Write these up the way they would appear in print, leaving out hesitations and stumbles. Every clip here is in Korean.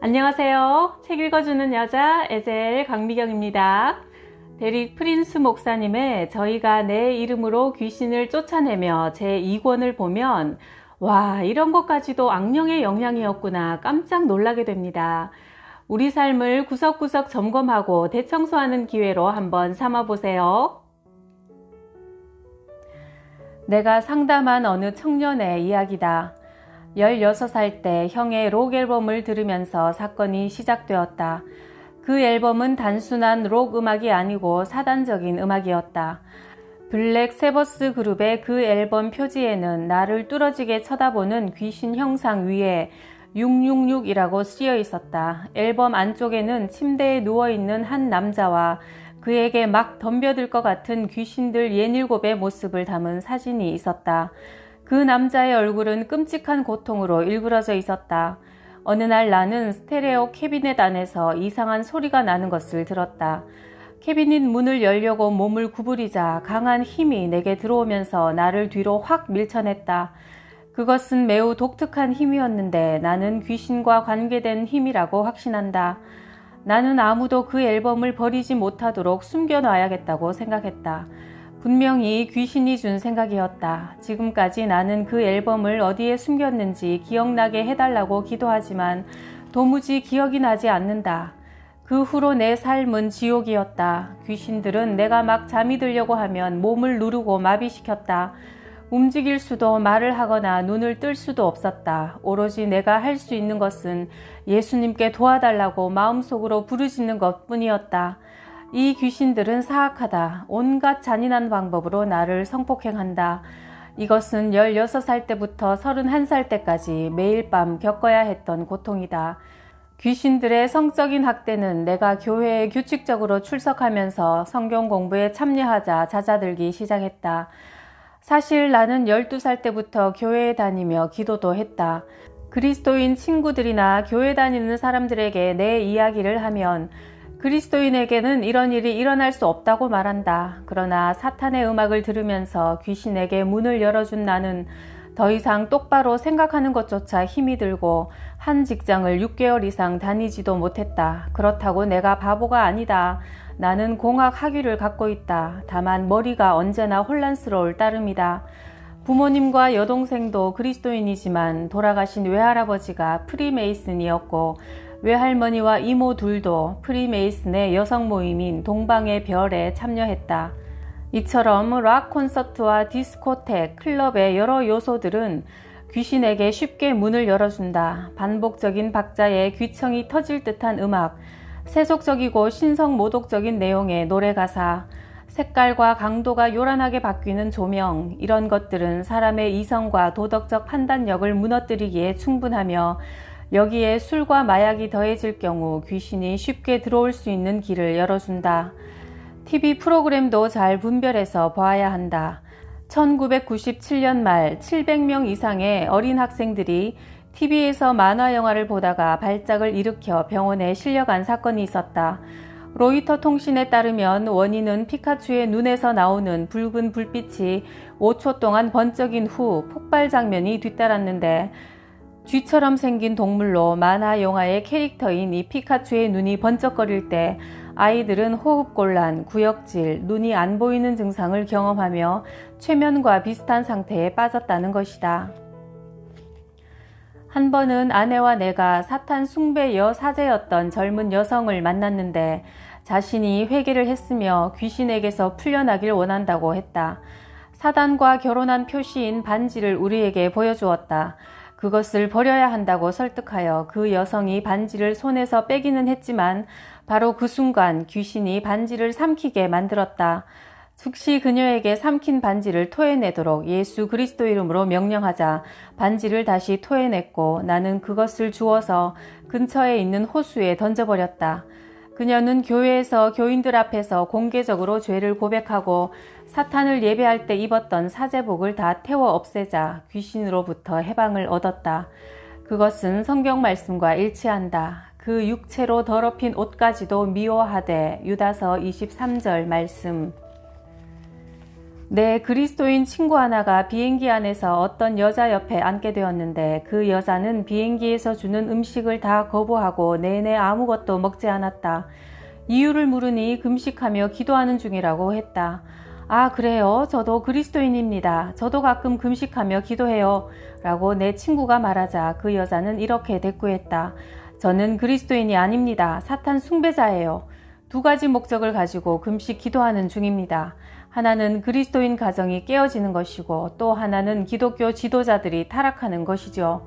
안녕하세요. 책 읽어주는 여자 에젤 강미경입니다. 데릭 프린스 목사님의 저희가 내 이름으로 귀신을 쫓아내며 제2권을 보면 와, 이런 것까지도 악령의 영향이었구나 깜짝 놀라게 됩니다. 우리 삶을 구석구석 점검하고 대청소하는 기회로 한번 삼아보세요. 내가 상담한 어느 청년의 이야기다. 16살 때 형의 록 앨범을 들으면서 사건이 시작되었다. 그 앨범은 단순한 록 음악이 아니고 사단적인 음악이었다. 블랙 세버스 그룹의 그 앨범 표지에는 나를 뚫어지게 쳐다보는 귀신 형상 위에 666이라고 쓰여 있었다. 앨범 안쪽에는 침대에 누워있는 한 남자와 그에게 막 덤벼들 것 같은 귀신들 67의 모습을 담은 사진이 있었다. 그 남자의 얼굴은 끔찍한 고통으로 일그러져 있었다. 어느 날 나는 스테레오 캐비넷 안에서 이상한 소리가 나는 것을 들었다. 캐비닛 문을 열려고 몸을 구부리자 강한 힘이 내게 들어오면서 나를 뒤로 확 밀쳐냈다. 그것은 매우 독특한 힘이었는데 나는 귀신과 관계된 힘이라고 확신한다. 나는 아무도 그 앨범을 버리지 못하도록 숨겨놔야겠다고 생각했다. 분명히 귀신이 준 생각이었다. 지금까지 나는 그 앨범을 어디에 숨겼는지 기억나게 해달라고 기도하지만 도무지 기억이 나지 않는다. 그 후로 내 삶은 지옥이었다. 귀신들은 내가 막 잠이 들려고 하면 몸을 누르고 마비시켰다. 움직일 수도 말을 하거나 눈을 뜰 수도 없었다. 오로지 내가 할 수 있는 것은 예수님께 도와달라고 마음속으로 부르짖는 것뿐이었다. 이 귀신들은 사악하다. 온갖 잔인한 방법으로 나를 성폭행한다. 이것은 16살 때부터 31살 때까지 매일 밤 겪어야 했던 고통이다. 귀신들의 성적인 학대는 내가 교회에 규칙적으로 출석하면서 성경 공부에 참여하자 잦아들기 시작했다. 사실 나는 12살 때부터 교회에 다니며 기도도 했다. 그리스도인 친구들이나 교회 다니는 사람들에게 내 이야기를 하면 그리스도인에게는 이런 일이 일어날 수 없다고 말한다. 그러나 사탄의 음악을 들으면서 귀신에게 문을 열어준 나는 더 이상 똑바로 생각하는 것조차 힘이 들고 한 직장을 6개월 이상 다니지도 못했다. 그렇다고 내가 바보가 아니다. 나는 공학 학위를 갖고 있다. 다만 머리가 언제나 혼란스러울 따름이다. 부모님과 여동생도 그리스도인이지만 돌아가신 외할아버지가 프리메이슨이었고 외할머니와 이모 둘도 프리메이슨의 여성 모임인 동방의 별에 참여했다. 이처럼 락 콘서트와 디스코텍, 클럽의 여러 요소들은 귀신에게 쉽게 문을 열어준다. 반복적인 박자에 귀청이 터질 듯한 음악, 세속적이고 신성모독적인 내용의 노래 가사, 색깔과 강도가 요란하게 바뀌는 조명, 이런 것들은 사람의 이성과 도덕적 판단력을 무너뜨리기에 충분하며 여기에 술과 마약이 더해질 경우 귀신이 쉽게 들어올 수 있는 길을 열어준다. TV 프로그램도 잘 분별해서 봐야 한다. 1997년 말 700명 이상의 어린 학생들이 TV에서 만화 영화를 보다가 발작을 일으켜 병원에 실려간 사건이 있었다. 로이터 통신에 따르면 원인은 피카츄의 눈에서 나오는 붉은 불빛이 5초 동안 번쩍인 후 폭발 장면이 뒤따랐는데 쥐처럼 생긴 동물로 만화 영화의 캐릭터인 이 피카츄의 눈이 번쩍거릴 때 아이들은 호흡곤란, 구역질, 눈이 안 보이는 증상을 경험하며 최면과 비슷한 상태에 빠졌다는 것이다. 한 번은 아내와 내가 사탄 숭배 여사제였던 젊은 여성을 만났는데 자신이 회개를 했으며 귀신에게서 풀려나길 원한다고 했다. 사단과 결혼한 표시인 반지를 우리에게 보여주었다. 그것을 버려야 한다고 설득하여 그 여성이 반지를 손에서 빼기는 했지만 바로 그 순간 귀신이 반지를 삼키게 만들었다. 즉시 그녀에게 삼킨 반지를 토해내도록 예수 그리스도 이름으로 명령하자 반지를 다시 토해냈고 나는 그것을 주워서 근처에 있는 호수에 던져버렸다. 그녀는 교회에서 교인들 앞에서 공개적으로 죄를 고백하고 사탄을 예배할 때 입었던 사제복을 다 태워 없애자 귀신으로부터 해방을 얻었다. 그것은 성경 말씀과 일치한다. 그 육체로 더럽힌 옷까지도 미워하되 유다서 23절 말씀. 내 그리스도인 친구 하나가 비행기 안에서 어떤 여자 옆에 앉게 되었는데 그 여자는 비행기에서 주는 음식을 다 거부하고 내내 아무것도 먹지 않았다. 이유를 물으니 금식하며 기도하는 중이라고 했다. 아, 그래요? 저도 그리스도인입니다. 저도 가끔 금식하며 기도해요. 라고 내 친구가 말하자 그 여자는 이렇게 대꾸했다. 저는 그리스도인이 아닙니다. 사탄 숭배자예요. 두 가지 목적을 가지고 금식 기도하는 중입니다. 하나는 그리스도인 가정이 깨어지는 것이고 또 하나는 기독교 지도자들이 타락하는 것이죠.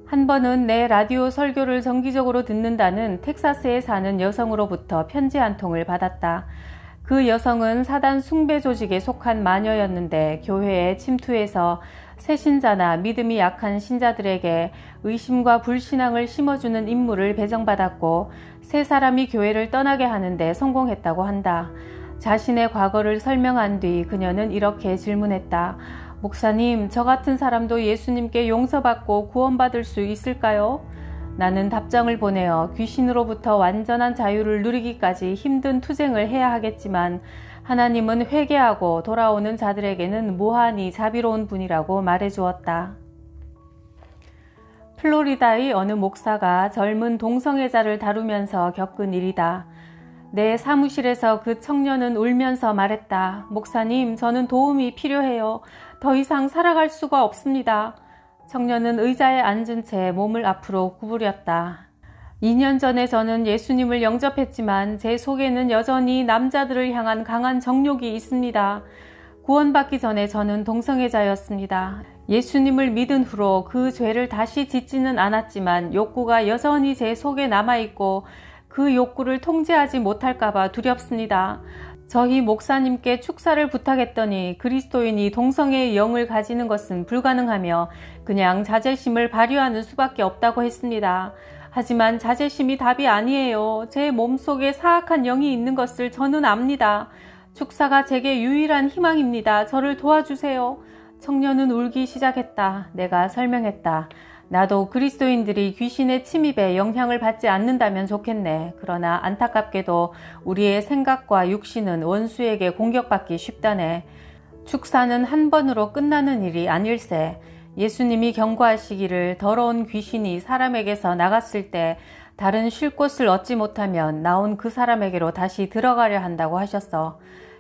한 번은 내 라디오 설교를 정기적으로 듣는다는 텍사스에 사는 여성으로부터 편지 한 통을 받았다. 그 여성은 사단 숭배 조직에 속한 마녀였는데 교회에 침투해서 새신자나 믿음이 약한 신자들에게 의심과 불신앙을 심어주는 임무를 배정받았고 세 사람이 교회를 떠나게 하는데 성공했다고 한다. 자신의 과거를 설명한 뒤 그녀는 이렇게 질문했다. 목사님, 저 같은 사람도 예수님께 용서받고 구원받을 수 있을까요? 나는 답장을 보내어 귀신으로부터 완전한 자유를 누리기까지 힘든 투쟁을 해야 하겠지만 하나님은 회개하고 돌아오는 자들에게는 무한히 자비로운 분이라고 말해주었다. 플로리다의 어느 목사가 젊은 동성애자를 다루면서 겪은 일이다. 내 사무실에서 그 청년은 울면서 말했다. 목사님, 저는 도움이 필요해요. 더 이상 살아갈 수가 없습니다. 청년은 의자에 앉은 채 몸을 앞으로 구부렸다. 2년 전에 저는 예수님을 영접했지만 제 속에는 여전히 남자들을 향한 강한 정욕이 있습니다. 구원받기 전에 저는 동성애자였습니다. 예수님을 믿은 후로 그 죄를 다시 짓지는 않았지만 욕구가 여전히 제 속에 남아있고 그 욕구를 통제하지 못할까봐 두렵습니다. 저희 목사님께 축사를 부탁했더니 그리스도인이 동성애의 영을 가지는 것은 불가능하며 그냥 자제심을 발휘하는 수밖에 없다고 했습니다. 하지만 자제심이 답이 아니에요. 제 몸속에 사악한 영이 있는 것을 저는 압니다. 축사가 제게 유일한 희망입니다. 저를 도와주세요. 청년은 울기 시작했다. 내가 설명했다. 나도 그리스도인들이 귀신의 침입에 영향을 받지 않는다면 좋겠네. 그러나 안타깝게도 우리의 생각과 육신은 원수에게 공격받기 쉽다네. 축사는 한 번으로 끝나는 일이 아닐세. 예수님이 경고하시기를 더러운 귀신이 사람에게서 나갔을 때 다른 쉴 곳을 얻지 못하면 나온 그 사람에게로 다시 들어가려 한다고 하셨어.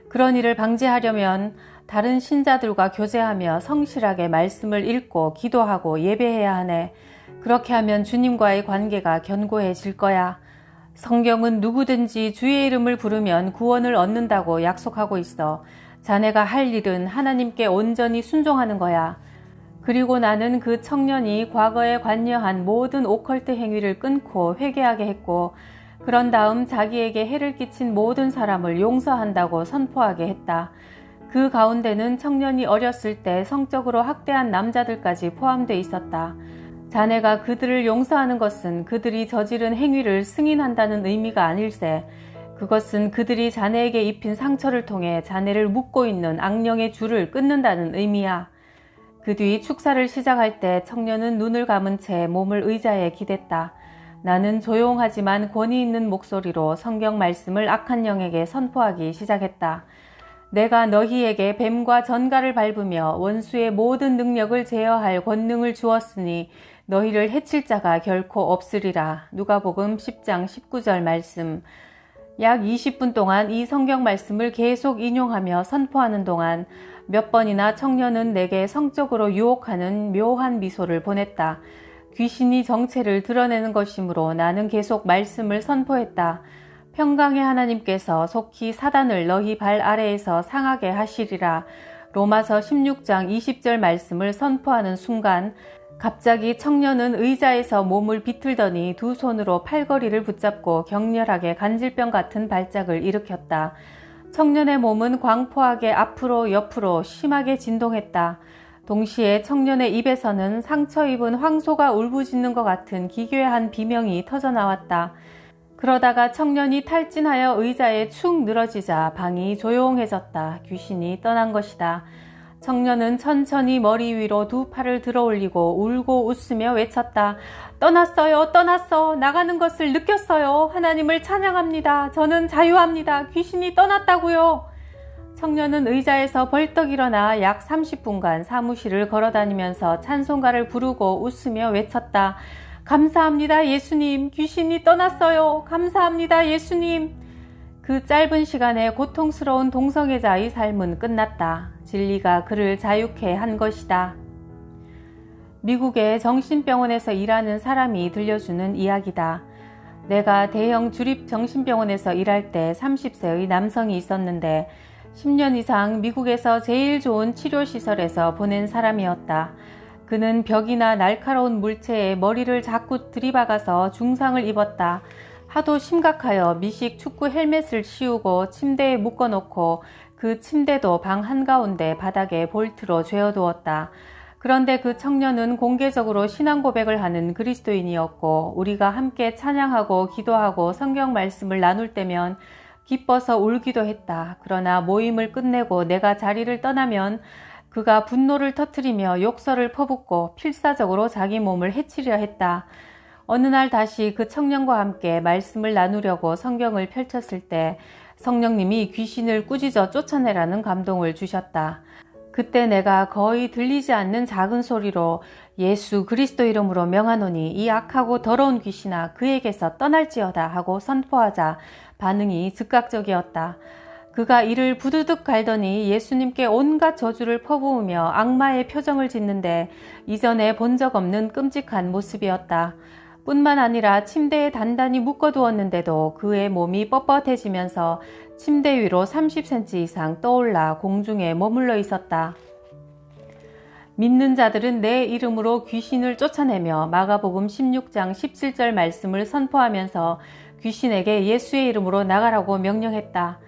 그런 일을 방지하려면 다른 신자들과 교제하며 성실하게 말씀을 읽고 기도하고 예배해야 하네. 그렇게 하면 주님과의 관계가 견고해질 거야. 성경은 누구든지 주의 이름을 부르면 구원을 얻는다고 약속하고 있어. 자네가 할 일은 하나님께 온전히 순종하는 거야. 그리고 나는 그 청년이 과거에 관여한 모든 오컬트 행위를 끊고 회개하게 했고 그런 다음 자기에게 해를 끼친 모든 사람을 용서한다고 선포하게 했다. 그 가운데는 청년이 어렸을 때 성적으로 학대한 남자들까지 포함되어 있었다. 자네가 그들을 용서하는 것은 그들이 저지른 행위를 승인한다는 의미가 아닐세. 그것은 그들이 자네에게 입힌 상처를 통해 자네를 묶고 있는 악령의 줄을 끊는다는 의미야. 그 뒤 축사를 시작할 때 청년은 눈을 감은 채 몸을 의자에 기댔다. 나는 조용하지만 권위 있는 목소리로 성경 말씀을 악한 영에게 선포하기 시작했다. 내가 너희에게 뱀과 전갈을 밟으며 원수의 모든 능력을 제어할 권능을 주었으니 너희를 해칠 자가 결코 없으리라. 누가복음 10장 19절 말씀. 약 20분 동안 이 성경 말씀을 계속 인용하며 선포하는 동안 몇 번이나 청년은 내게 성적으로 유혹하는 묘한 미소를 보냈다. 귀신이 정체를 드러내는 것이므로 나는 계속 말씀을 선포했다. 평강의 하나님께서 속히 사단을 너희 발 아래에서 상하게 하시리라. 로마서 16장 20절 말씀을 선포하는 순간 갑자기 청년은 의자에서 몸을 비틀더니 두 손으로 팔걸이를 붙잡고 격렬하게 간질병 같은 발작을 일으켰다. 청년의 몸은 광포하게 앞으로 옆으로 심하게 진동했다. 동시에 청년의 입에서는 상처 입은 황소가 울부짖는 것 같은 기괴한 비명이 터져나왔다. 그러다가 청년이 탈진하여 의자에 축 늘어지자 방이 조용해졌다. 귀신이 떠난 것이다. 청년은 천천히 머리 위로 두 팔을 들어올리고 울고 웃으며 외쳤다. 떠났어요. 떠났어. 나가는 것을 느꼈어요. 하나님을 찬양합니다. 저는 자유합니다. 귀신이 떠났다고요. 청년은 의자에서 벌떡 일어나 약 30분간 사무실을 걸어다니면서 찬송가를 부르고 웃으며 외쳤다. 감사합니다, 예수님. 귀신이 떠났어요. 감사합니다, 예수님. 그 짧은 시간에 고통스러운 동성애자의 삶은 끝났다. 진리가 그를 자유케 한 것이다. 미국의 정신병원에서 일하는 사람이 들려주는 이야기다. 내가 대형 주립 정신병원에서 일할 때 30세의 남성이 있었는데 10년 이상 미국에서 제일 좋은 치료시설에서 보낸 사람이었다. 그는 벽이나 날카로운 물체에 머리를 자꾸 들이박아서 중상을 입었다. 하도 심각하여 미식 축구 헬멧을 씌우고 침대에 묶어놓고 그 침대도 방 한가운데 바닥에 볼트로 죄어두었다. 그런데 그 청년은 공개적으로 신앙 고백을 하는 그리스도인이었고 우리가 함께 찬양하고 기도하고 성경 말씀을 나눌 때면 기뻐서 울기도 했다. 그러나 모임을 끝내고 내가 자리를 떠나면 그가 분노를 터뜨리며 욕설을 퍼붓고 필사적으로 자기 몸을 해치려 했다. 어느 날 다시 그 청년과 함께 말씀을 나누려고 성경을 펼쳤을 때 성령님이 귀신을 꾸짖어 쫓아내라는 감동을 주셨다. 그때 내가 거의 들리지 않는 작은 소리로 예수 그리스도 이름으로 명하노니 이 악하고 더러운 귀신아 그에게서 떠날지어다 하고 선포하자 반응이 즉각적이었다. 그가 이를 부두둑 갈더니 예수님께 온갖 저주를 퍼부으며 악마의 표정을 짓는데 이전에 본 적 없는 끔찍한 모습이었다. 뿐만 아니라 침대에 단단히 묶어두었는데도 그의 몸이 뻣뻣해지면서 침대 위로 30cm 이상 떠올라 공중에 머물러 있었다. 믿는 자들은 내 이름으로 귀신을 쫓아내며 마가복음 16장 17절 말씀을 선포하면서 귀신에게 예수의 이름으로 나가라고 명령했다.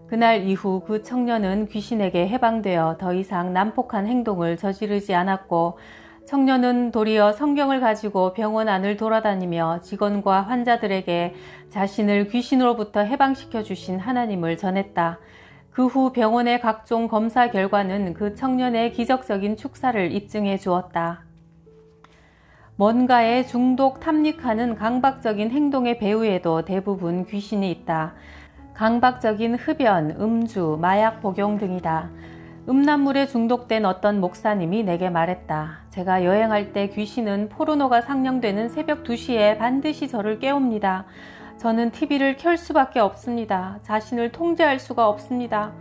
그날 이후 그 청년은 귀신에게 해방되어 더 이상 난폭한 행동을 저지르지 않았고 청년은 도리어 성경을 가지고 병원 안을 돌아다니며 직원과 환자들에게 자신을 귀신으로부터 해방시켜 주신 하나님을 전했다. 그 후 병원의 각종 검사 결과는 그 청년의 기적적인 축사를 입증해 주었다. 뭔가에 중독 탐닉하는 강박적인 행동의 배후에도 대부분 귀신이 있다. 강박적인 흡연, 음주, 마약 복용 등이다. 음란물에 중독된 어떤 목사님이 내게 말했다. 제가 여행할 때 귀신은 포르노가 상영되는 새벽 2시에 반드시 저를 깨웁니다. 저는 TV를 켤 수밖에 없습니다. 자신을 통제할 수가 없습니다.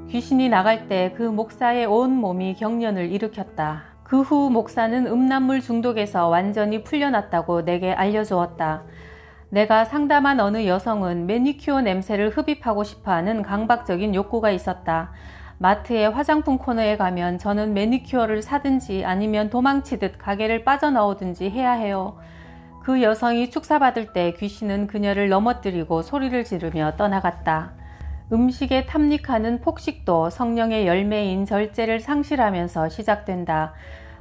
귀신이 나갈 때 그 목사의 온 몸이 경련을 일으켰다. 그 후 목사는 음란물 중독에서 완전히 풀려났다고 내게 알려주었다. 내가 상담한 어느 여성은 매니큐어 냄새를 흡입하고 싶어하는 강박적인 욕구가 있었다. 마트의 화장품 코너에 가면 저는 매니큐어를 사든지 아니면 도망치듯 가게를 빠져나오든지 해야 해요. 그 여성이 축사받을 때 귀신은 그녀를 넘어뜨리고 소리를 지르며 떠나갔다. 음식에 탐닉하는 폭식도 성령의 열매인 절제를 상실하면서 시작된다.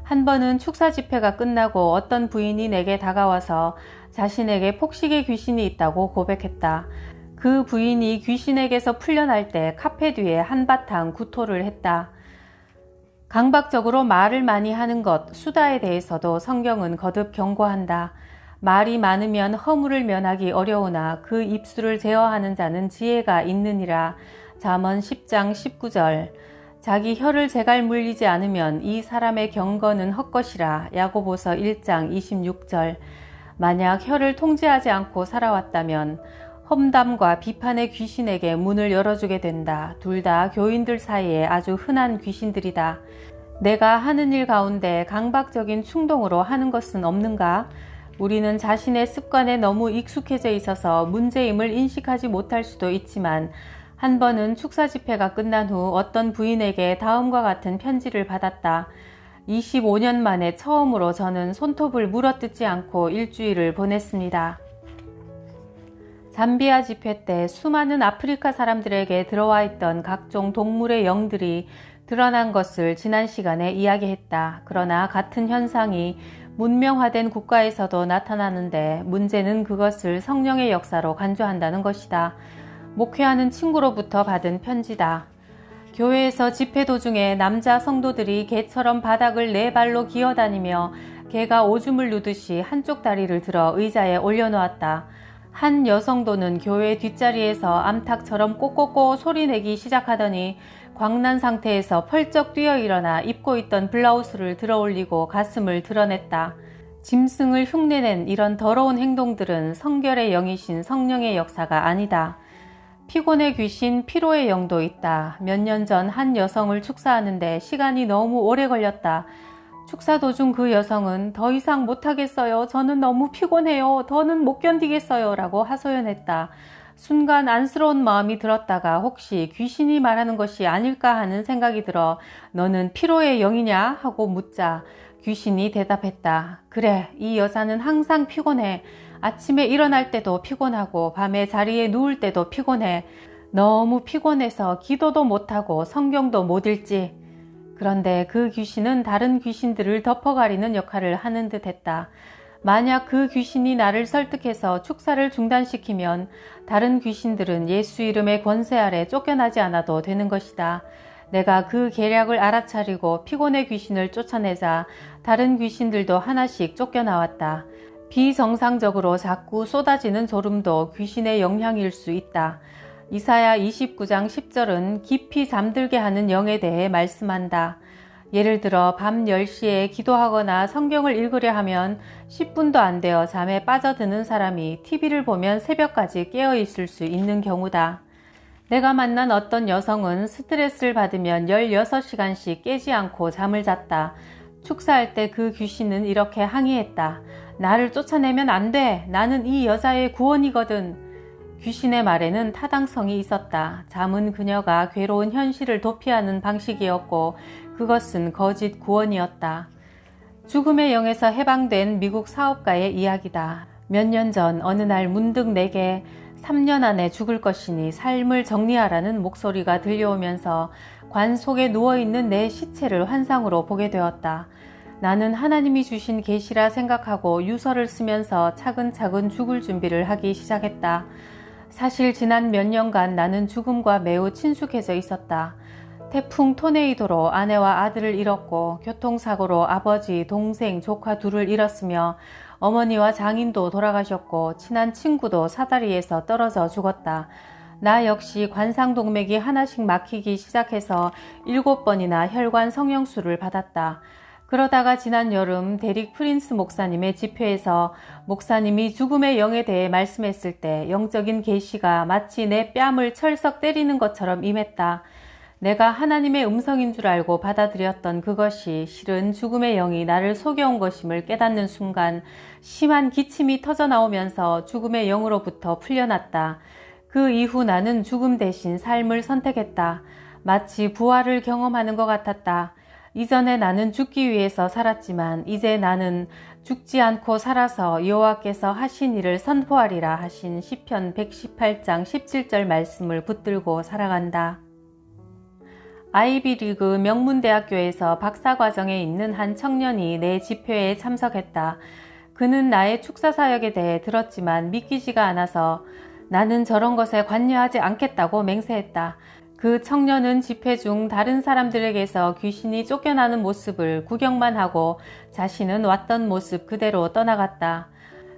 한 번은 축사 집회가 끝나고 어떤 부인이 내게 다가와서 자신에게 폭식의 귀신이 있다고 고백했다. 그 부인이 귀신에게서 풀려날 때 카페 뒤에 한바탕 구토를 했다. 강박적으로 말을 많이 하는 것, 수다에 대해서도 성경은 거듭 경고한다. 말이 많으면 허물을 면하기 어려우나 그 입술을 제어하는 자는 지혜가 있느니라. 잠언 10장 19절. 자기 혀를 제갈 물리지 않으면 이 사람의 경건은 헛것이라. 야고보서 1장 26절. 만약 혀를 통제하지 않고 살아왔다면 험담과 비판의 귀신에게 문을 열어주게 된다. 둘 다 교인들 사이에 아주 흔한 귀신들이다. 내가 하는 일 가운데 강박적인 충동으로 하는 것은 없는가? 우리는 자신의 습관에 너무 익숙해져 있어서 문제임을 인식하지 못할 수도 있지만 한 번은 축사 집회가 끝난 후 어떤 부인에게 다음과 같은 편지를 받았다. 25년 만에 처음으로 저는 손톱을 물어뜯지 않고 일주일을 보냈습니다. 잠비아 집회 때 수많은 아프리카 사람들에게 들어와 있던 각종 동물의 영들이 드러난 것을 지난 시간에 이야기했다. 그러나 같은 현상이 문명화된 국가에서도 나타나는데 문제는 그것을 성령의 역사로 간주한다는 것이다. 목회하는 친구로부터 받은 편지다. 교회에서 집회 도중에 남자 성도들이 개처럼 바닥을 네 발로 기어다니며 개가 오줌을 누듯이 한쪽 다리를 들어 의자에 올려놓았다. 한 여성도는 교회 뒷자리에서 암탉처럼 꼬꼬꼬 소리내기 시작하더니 광난 상태에서 펄쩍 뛰어 일어나 입고 있던 블라우스를 들어올리고 가슴을 드러냈다. 짐승을 흉내낸 이런 더러운 행동들은 성결의 영이신 성령의 역사가 아니다. 피곤의 귀신, 피로의 영도 있다. 몇 년 전 한 여성을 축사하는데 시간이 너무 오래 걸렸다. 축사 도중 그 여성은 더 이상 못하겠어요. 저는 너무 피곤해요. 더는 못 견디겠어요. 라고 하소연했다. 순간 안쓰러운 마음이 들었다가 혹시 귀신이 말하는 것이 아닐까 하는 생각이 들어 너는 피로의 영이냐? 하고 묻자 귀신이 대답했다. 그래, 이 여자는 항상 피곤해. 아침에 일어날 때도 피곤하고 밤에 자리에 누울 때도 피곤해. 너무 피곤해서 기도도 못하고 성경도 못 읽지. 그런데 그 귀신은 다른 귀신들을 덮어가리는 역할을 하는 듯 했다. 만약 그 귀신이 나를 설득해서 축사를 중단시키면 다른 귀신들은 예수 이름의 권세 아래 쫓겨나지 않아도 되는 것이다. 내가 그 계략을 알아차리고 피곤의 귀신을 쫓아내자 다른 귀신들도 하나씩 쫓겨나왔다. 비정상적으로 자꾸 쏟아지는 졸음도 귀신의 영향일 수 있다. 이사야 29장 10절은 깊이 잠들게 하는 영에 대해 말씀한다. 예를 들어 밤 10시에 기도하거나 성경을 읽으려 하면 10분도 안 되어 잠에 빠져드는 사람이 TV를 보면 새벽까지 깨어 있을 수 있는 경우다. 내가 만난 어떤 여성은 스트레스를 받으면 16시간씩 깨지 않고 잠을 잤다. 축사할 때 그 귀신은 이렇게 항의했다. 나를 쫓아내면 안 돼. 나는 이 여자의 구원이거든. 귀신의 말에는 타당성이 있었다. 잠은 그녀가 괴로운 현실을 도피하는 방식이었고 그것은 거짓 구원이었다. 죽음의 영에서 해방된 미국 사업가의 이야기다. 몇 년 전 어느 날 문득 내게 3년 안에 죽을 것이니 삶을 정리하라는 목소리가 들려오면서 관 속에 누워있는 내 시체를 환상으로 보게 되었다. 나는 하나님이 주신 계시라 생각하고 유서를 쓰면서 차근차근 죽을 준비를 하기 시작했다. 사실 지난 몇 년간 나는 죽음과 매우 친숙해져 있었다. 태풍 토네이도로 아내와 아들을 잃었고 교통사고로 아버지, 동생, 조카 둘을 잃었으며 어머니와 장인도 돌아가셨고 친한 친구도 사다리에서 떨어져 죽었다. 나 역시 관상동맥이 하나씩 막히기 시작해서 7번이나 혈관 성형수를 받았다. 그러다가 지난 여름 데릭 프린스 목사님의 집회에서 목사님이 죽음의 영에 대해 말씀했을 때 영적인 계시가 마치 내 뺨을 철썩 때리는 것처럼 임했다. 내가 하나님의 음성인 줄 알고 받아들였던 그것이 실은 죽음의 영이 나를 속여온 것임을 깨닫는 순간 심한 기침이 터져나오면서 죽음의 영으로부터 풀려났다. 그 이후 나는 죽음 대신 삶을 선택했다. 마치 부활을 경험하는 것 같았다. 이전에 나는 죽기 위해서 살았지만 이제 나는 죽지 않고 살아서 여호와께서 하신 일을 선포하리라 하신 시편 118장 17절 말씀을 붙들고 살아간다. 아이비리그 명문대학교에서 박사과정에 있는 한 청년이 내 집회에 참석했다. 그는 나의 축사 사역에 대해 들었지만 믿기지가 않아서 나는 저런 것에 관여하지 않겠다고 맹세했다. 그 청년은 집회 중 다른 사람들에게서 귀신이 쫓겨나는 모습을 구경만 하고 자신은 왔던 모습 그대로 떠나갔다.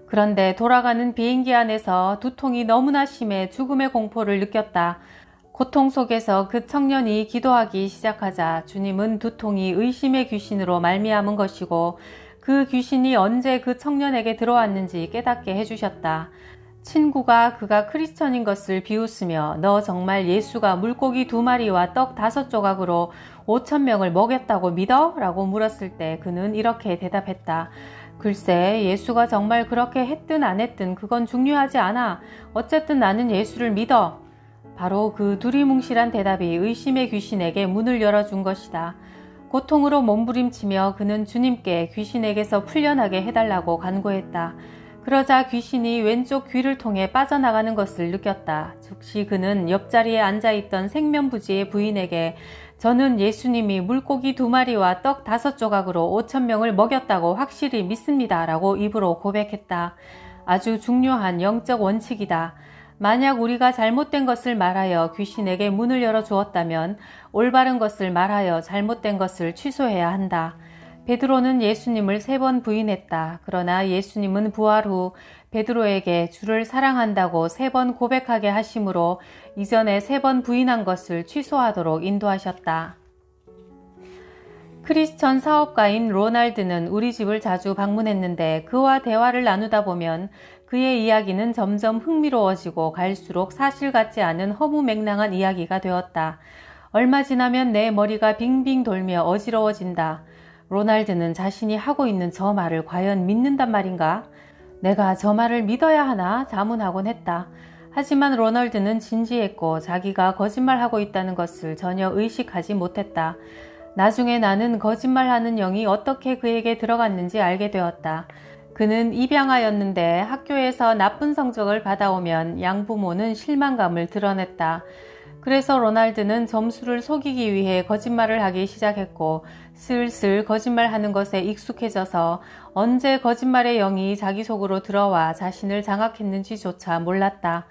그런데 돌아가는 비행기 안에서 두통이 너무나 심해 죽음의 공포를 느꼈다. 고통 속에서 그 청년이 기도하기 시작하자 주님은 두통이 의심의 귀신으로 말미암은 것이고 그 귀신이 언제 그 청년에게 들어왔는지 깨닫게 해주셨다. 친구가 그가 크리스천인 것을 비웃으며 너 정말 예수가 물고기 2마리와 떡 5조각으로 5,000명을 먹였다고 믿어? 라고 물었을 때 그는 이렇게 대답했다. 글쎄, 예수가 정말 그렇게 했든 안 했든 그건 중요하지 않아. 어쨌든 나는 예수를 믿어. 바로 그 두리뭉실한 대답이 의심의 귀신에게 문을 열어준 것이다. 고통으로 몸부림치며 그는 주님께 귀신에게서 풀려나게 해달라고 간구했다. 그러자 귀신이 왼쪽 귀를 통해 빠져나가는 것을 느꼈다. 즉시 그는 옆자리에 앉아있던 생면부지의 부인에게 저는 예수님이 물고기 2마리와 떡 5조각으로 5,000명을 먹였다고 확실히 믿습니다. 라고 입으로 고백했다. 아주 중요한 영적 원칙이다. 만약 우리가 잘못된 것을 말하여 귀신에게 문을 열어주었다면 올바른 것을 말하여 잘못된 것을 취소해야 한다. 베드로는 예수님을 3번 부인했다. 그러나 예수님은 부활 후 베드로에게 주를 사랑한다고 3번 고백하게 하심으로 이전에 3번 부인한 것을 취소하도록 인도하셨다. 크리스천 사업가인 로날드는 우리 집을 자주 방문했는데 그와 대화를 나누다 보면 그의 이야기는 점점 흥미로워지고 갈수록 사실 같지 않은 허무맹랑한 이야기가 되었다. 얼마 지나면 내 머리가 빙빙 돌며 어지러워진다. 로날드는 자신이 하고 있는 저 말을 과연 믿는단 말인가? 내가 저 말을 믿어야 하나 자문하곤 했다. 하지만 로널드는 진지했고 자기가 거짓말하고 있다는 것을 전혀 의식하지 못했다. 나중에 나는 거짓말하는 영이 어떻게 그에게 들어갔는지 알게 되었다. 그는 입양아였는데 학교에서 나쁜 성적을 받아오면 양부모는 실망감을 드러냈다. 그래서 로날드는 점수를 속이기 위해 거짓말을 하기 시작했고 슬슬 거짓말하는 것에 익숙해져서 언제 거짓말의 영이 자기 속으로 들어와 자신을 장악했는지조차 몰랐다.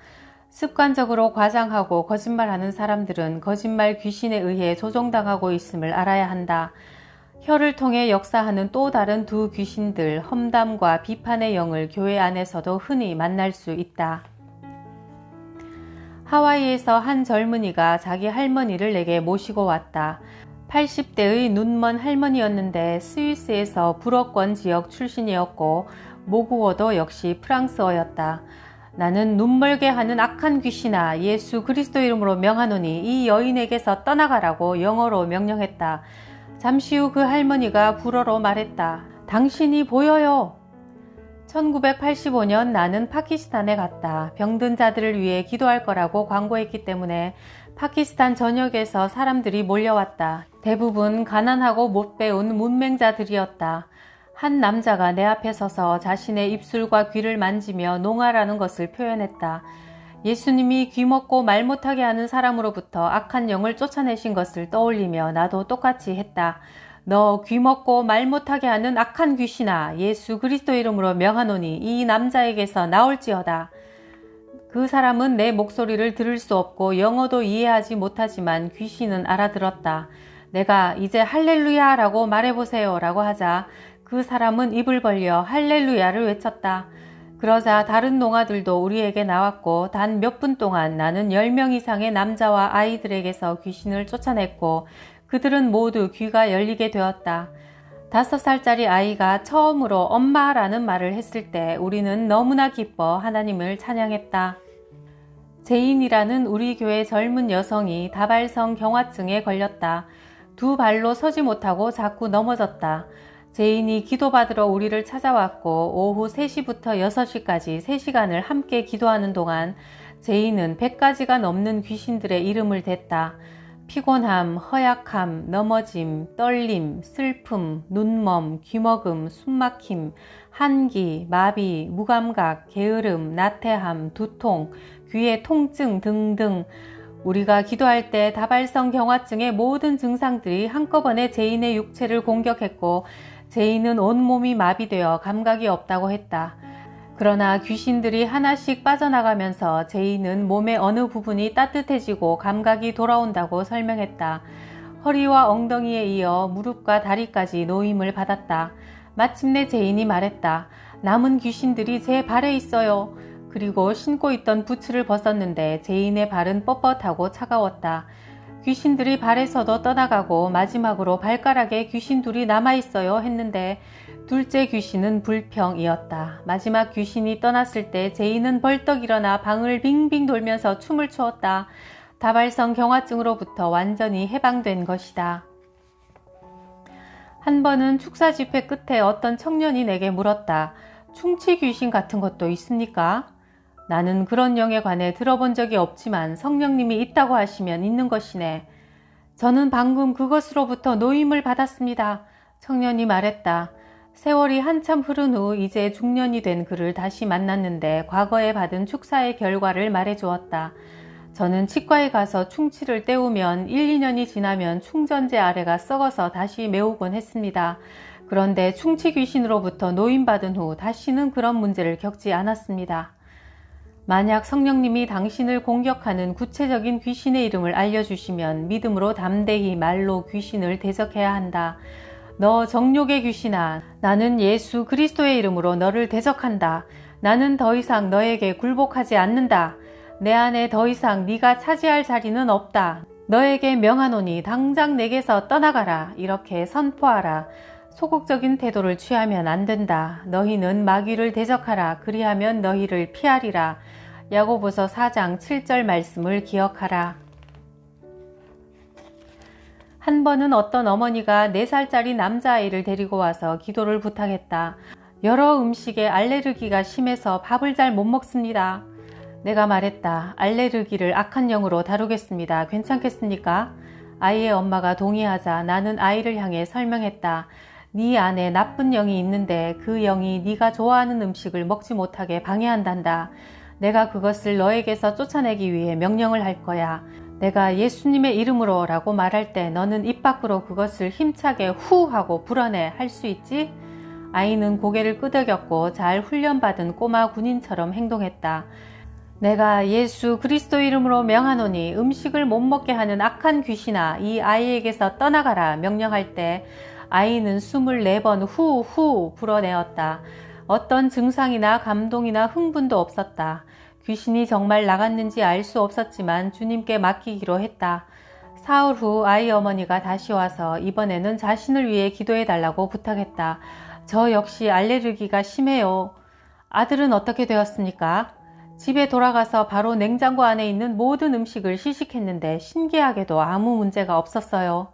습관적으로 과장하고 거짓말하는 사람들은 거짓말 귀신에 의해 조종당하고 있음을 알아야 한다. 혀를 통해 역사하는 또 다른 두 귀신들, 험담과 비판의 영을 교회 안에서도 흔히 만날 수 있다. 하와이에서 한 젊은이가 자기 할머니를 내게 모시고 왔다. 80대의 눈먼 할머니였는데 스위스에서 불어권 지역 출신이었고 모국어도 역시 프랑스어였다. 나는 눈멀게 하는 악한 귀신아, 예수 그리스도 이름으로 명하노니 이 여인에게서 떠나가라고 영어로 명령했다. 잠시 후 그 할머니가 불어로 말했다. 당신이 보여요. 1985년 나는 파키스탄에 갔다. 병든 자들을 위해 기도할 거라고 광고했기 때문에 파키스탄 전역에서 사람들이 몰려왔다. 대부분 가난하고 못 배운 문맹자들이었다. 한 남자가 내 앞에 서서 자신의 입술과 귀를 만지며 농아라는 것을 표현했다. 예수님이 귀 먹고 말 못하게 하는 사람으로부터 악한 영을 쫓아내신 것을 떠올리며 나도 똑같이 했다. 너 귀 먹고 말 못하게 하는 악한 귀신아, 예수 그리스도 이름으로 명하노니 이 남자에게서 나올지어다. 그 사람은 내 목소리를 들을 수 없고 영어도 이해하지 못하지만 귀신은 알아들었다. 내가 이제 할렐루야라고 말해보세요 라고 하자 그 사람은 입을 벌려 할렐루야를 외쳤다. 그러자 다른 농아들도 우리에게 나왔고 단 몇 분 동안 나는 10명 이상의 남자와 아이들에게서 귀신을 쫓아냈고 그들은 모두 귀가 열리게 되었다. 5살짜리 아이가 처음으로 엄마라는 말을 했을 때 우리는 너무나 기뻐 하나님을 찬양했다. 제인이라는 우리 교회 젊은 여성이 다발성 경화증에 걸렸다. 2발로 서지 못하고 자꾸 넘어졌다. 제인이 기도받으러 우리를 찾아왔고 오후 3시부터 6시까지 3시간을 함께 기도하는 동안 제인은 100가지가 넘는 귀신들의 이름을 댔다. 피곤함, 허약함, 넘어짐, 떨림, 슬픔, 눈멈, 귀먹음, 숨막힘, 한기, 마비, 무감각, 게으름, 나태함, 두통, 귀의 통증 등등 우리가 기도할 때 다발성 경화증의 모든 증상들이 한꺼번에 제인의 육체를 공격했고 제인은 온몸이 마비되어 감각이 없다고 했다. 그러나 귀신들이 하나씩 빠져나가면서 제인은 몸의 어느 부분이 따뜻해지고 감각이 돌아온다고 설명했다. 허리와 엉덩이에 이어 무릎과 다리까지 노임을 받았다. 마침내 제인이 말했다. 남은 귀신들이 제 발에 있어요. 그리고 신고 있던 부츠를 벗었는데 제인의 발은 뻣뻣하고 차가웠다. 귀신들이 발에서도 떠나가고 마지막으로 발가락에 귀신 둘이 남아있어요 했는데 둘째 귀신은 불평이었다. 마지막 귀신이 떠났을 때 제인은 벌떡 일어나 방을 빙빙 돌면서 춤을 추었다. 다발성 경화증으로부터 완전히 해방된 것이다. 한 번은 축사 집회 끝에 어떤 청년이 내게 물었다. 충치 귀신 같은 것도 있습니까? 나는 그런 영에 관해 들어본 적이 없지만 성령님이 있다고 하시면 있는 것이네. 저는 방금 그것으로부터 노임을 받았습니다. 청년이 말했다. 세월이 한참 흐른 후 이제 중년이 된 그를 다시 만났는데 과거에 받은 축사의 결과를 말해주었다. 저는 치과에 가서 충치를 때우면 1, 2년이 지나면 충전재 아래가 썩어서 다시 메우곤 했습니다. 그런데 충치 귀신으로부터 노임받은 후 다시는 그런 문제를 겪지 않았습니다. 만약 성령님이 당신을 공격하는 구체적인 귀신의 이름을 알려주시면 믿음으로 담대히 말로 귀신을 대적해야 한다. 너 정욕의 귀신아, 나는 예수 그리스도의 이름으로 너를 대적한다. 나는 더 이상 너에게 굴복하지 않는다. 내 안에 더 이상 네가 차지할 자리는 없다. 너에게 명하노니 당장 내게서 떠나가라. 이렇게 선포하라. 소극적인 태도를 취하면 안 된다. 너희는 마귀를 대적하라. 그리하면 너희를 피하리라. 야고보서 4장 7절 말씀을 기억하라. 한 번은 어떤 어머니가 4살짜리 남자아이를 데리고 와서 기도를 부탁했다. 여러 음식에 알레르기가 심해서 밥을 잘 못 먹습니다. 내가 말했다. 알레르기를 악한 영으로 다루겠습니다. 괜찮겠습니까? 아이의 엄마가 동의하자 나는 아이를 향해 설명했다. 네 안에 나쁜 영이 있는데 그 영이 네가 좋아하는 음식을 먹지 못하게 방해한단다. 내가 그것을 너에게서 쫓아내기 위해 명령을 할 거야. 내가 예수님의 이름으로 라고 말할 때 너는 입 밖으로 그것을 힘차게 후 하고 불어내 할 수 있지? 아이는 고개를 끄덕였고 잘 훈련받은 꼬마 군인처럼 행동했다. 내가 예수 그리스도 이름으로 명하노니 음식을 못 먹게 하는 악한 귀신아, 이 아이에게서 떠나가라 명령할 때 아이는 24번 후후 불어내었다. 어떤 증상이나 감동이나 흥분도 없었다. 귀신이 정말 나갔는지 알 수 없었지만 주님께 맡기기로 했다. 사흘 후 아이 어머니가 다시 와서 이번에는 자신을 위해 기도해 달라고 부탁했다. 저 역시 알레르기가 심해요. 아들은 어떻게 되었습니까? 집에 돌아가서 바로 냉장고 안에 있는 모든 음식을 시식했는데 신기하게도 아무 문제가 없었어요.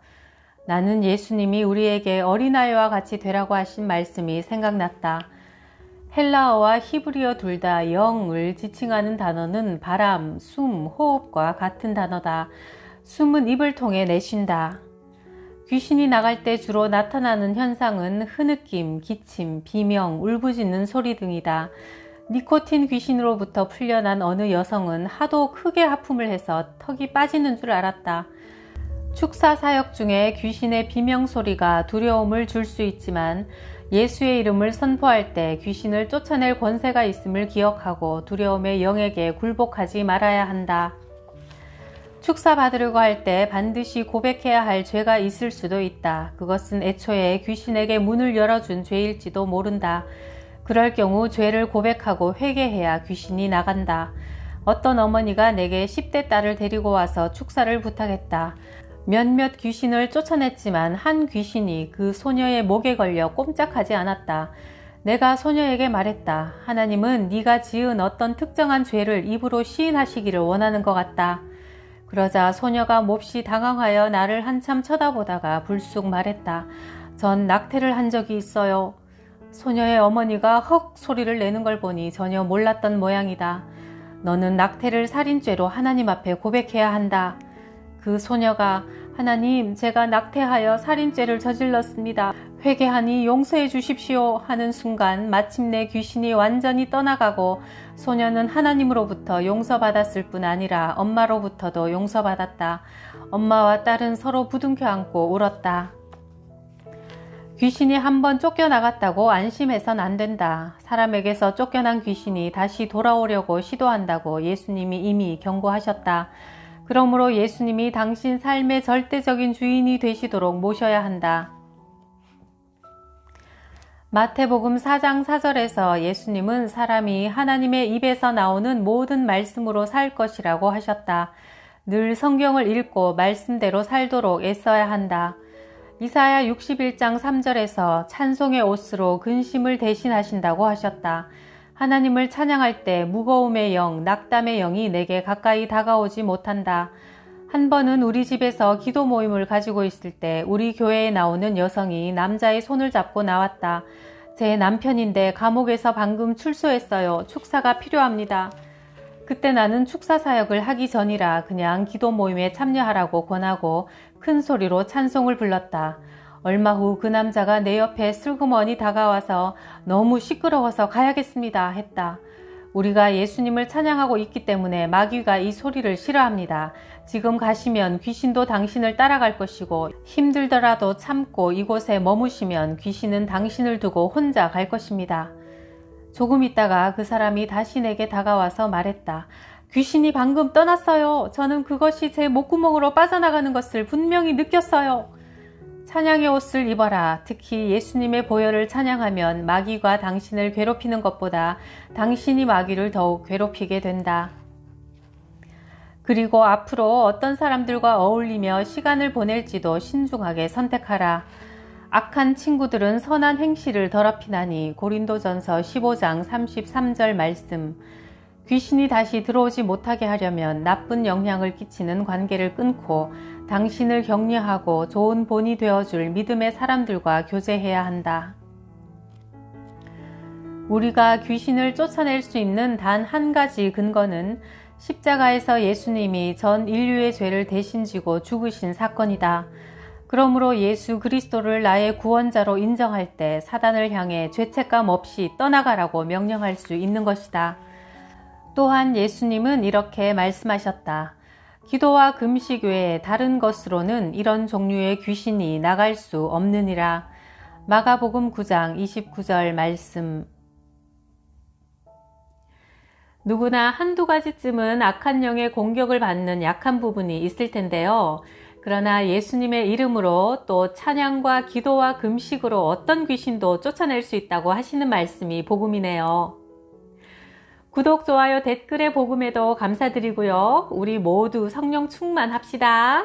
나는 예수님이 우리에게 어린아이와 같이 되라고 하신 말씀이 생각났다. 헬라어와 히브리어 둘 다 영을 지칭하는 단어는 바람, 숨, 호흡과 같은 단어다. 숨은 입을 통해 내쉰다. 귀신이 나갈 때 주로 나타나는 현상은 흐느낌, 기침, 비명, 울부짖는 소리 등이다. 니코틴 귀신으로부터 풀려난 어느 여성은 하도 크게 하품을 해서 턱이 빠지는 줄 알았다. 축사 사역 중에 귀신의 비명 소리가 두려움을 줄 수 있지만 예수의 이름을 선포할 때 귀신을 쫓아낼 권세가 있음을 기억하고 두려움의 영에게 굴복하지 말아야 한다. 축사 받으려고 할 때 반드시 고백해야 할 죄가 있을 수도 있다. 그것은 애초에 귀신에게 문을 열어준 죄일지도 모른다. 그럴 경우 죄를 고백하고 회개해야 귀신이 나간다. 어떤 어머니가 내게 10대 딸을 데리고 와서 축사를 부탁했다. 몇몇 귀신을 쫓아냈지만 한 귀신이 그 소녀의 목에 걸려 꼼짝하지 않았다. 내가 소녀에게 말했다. 하나님은 네가 지은 어떤 특정한 죄를 입으로 시인하시기를 원하는 것 같다. 그러자 소녀가 몹시 당황하여 나를 한참 쳐다보다가 불쑥 말했다. 전 낙태를 한 적이 있어요. 소녀의 어머니가 헉 소리를 내는 걸 보니 전혀 몰랐던 모양이다. 너는 낙태를 살인죄로 하나님 앞에 고백해야 한다. 그 소녀가 하나님, 제가 낙태하여 살인죄를 저질렀습니다. 회개하니 용서해 주십시오 하는 순간 마침내 귀신이 완전히 떠나가고 소녀는 하나님으로부터 용서받았을 뿐 아니라 엄마로부터도 용서받았다. 엄마와 딸은 서로 부둥켜 안고 울었다. 귀신이 한번 쫓겨나갔다고 안심해선 안 된다. 사람에게서 쫓겨난 귀신이 다시 돌아오려고 시도한다고 예수님이 이미 경고하셨다. 그러므로 예수님이 당신 삶의 절대적인 주인이 되시도록 모셔야 한다. 마태복음 4장 4절에서 예수님은 사람이 하나님의 입에서 나오는 모든 말씀으로 살 것이라고 하셨다. 늘 성경을 읽고 말씀대로 살도록 애써야 한다. 이사야 61장 3절에서 찬송의 옷으로 근심을 대신하신다고 하셨다. 하나님을 찬양할 때 무거움의 영, 낙담의 영이 내게 가까이 다가오지 못한다. 한 번은 우리 집에서 기도 모임을 가지고 있을 때 우리 교회에 나오는 여성이 남자의 손을 잡고 나왔다. 제 남편인데 감옥에서 방금 출소했어요. 축사가 필요합니다. 그때 나는 축사 사역을 하기 전이라 그냥 기도 모임에 참여하라고 권하고 큰 소리로 찬송을 불렀다. 얼마 후 그 남자가 내 옆에 슬그머니 다가와서 너무 시끄러워서 가야겠습니다 했다. 우리가 예수님을 찬양하고 있기 때문에 마귀가 이 소리를 싫어합니다. 지금 가시면 귀신도 당신을 따라갈 것이고 힘들더라도 참고 이곳에 머무시면 귀신은 당신을 두고 혼자 갈 것입니다. 조금 있다가 그 사람이 다시 내게 다가와서 말했다. 귀신이 방금 떠났어요. 저는 그것이 제 목구멍으로 빠져나가는 것을 분명히 느꼈어요. 찬양의 옷을 입어라. 특히 예수님의 보혈을 찬양하면 마귀가 당신을 괴롭히는 것보다 당신이 마귀를 더욱 괴롭히게 된다. 그리고 앞으로 어떤 사람들과 어울리며 시간을 보낼지도 신중하게 선택하라. 악한 친구들은 선한 행실을 더럽히나니. 고린도전서 15장 33절 말씀. 귀신이 다시 들어오지 못하게 하려면 나쁜 영향을 끼치는 관계를 끊고 당신을 격려하고 좋은 본이 되어줄 믿음의 사람들과 교제해야 한다. 우리가 귀신을 쫓아낼 수 있는 단 한 가지 근거는 십자가에서 예수님이 전 인류의 죄를 대신 지고 죽으신 사건이다. 그러므로 예수 그리스도를 나의 구원자로 인정할 때 사단을 향해 죄책감 없이 떠나가라고 명령할 수 있는 것이다. 또한 예수님은 이렇게 말씀하셨다. 기도와 금식 외에 다른 것으로는 이런 종류의 귀신이 나갈 수 없느니라. 마가복음 9장 29절 말씀. 누구나 한두 가지쯤은 악한 영의 공격을 받는 약한 부분이 있을 텐데요. 그러나 예수님의 이름으로 또 찬양과 기도와 금식으로 어떤 귀신도 쫓아낼 수 있다고 하시는 말씀이 복음이네요. 구독, 좋아요, 댓글의 복음에도 감사드리고요. 우리 모두 성령 충만합시다.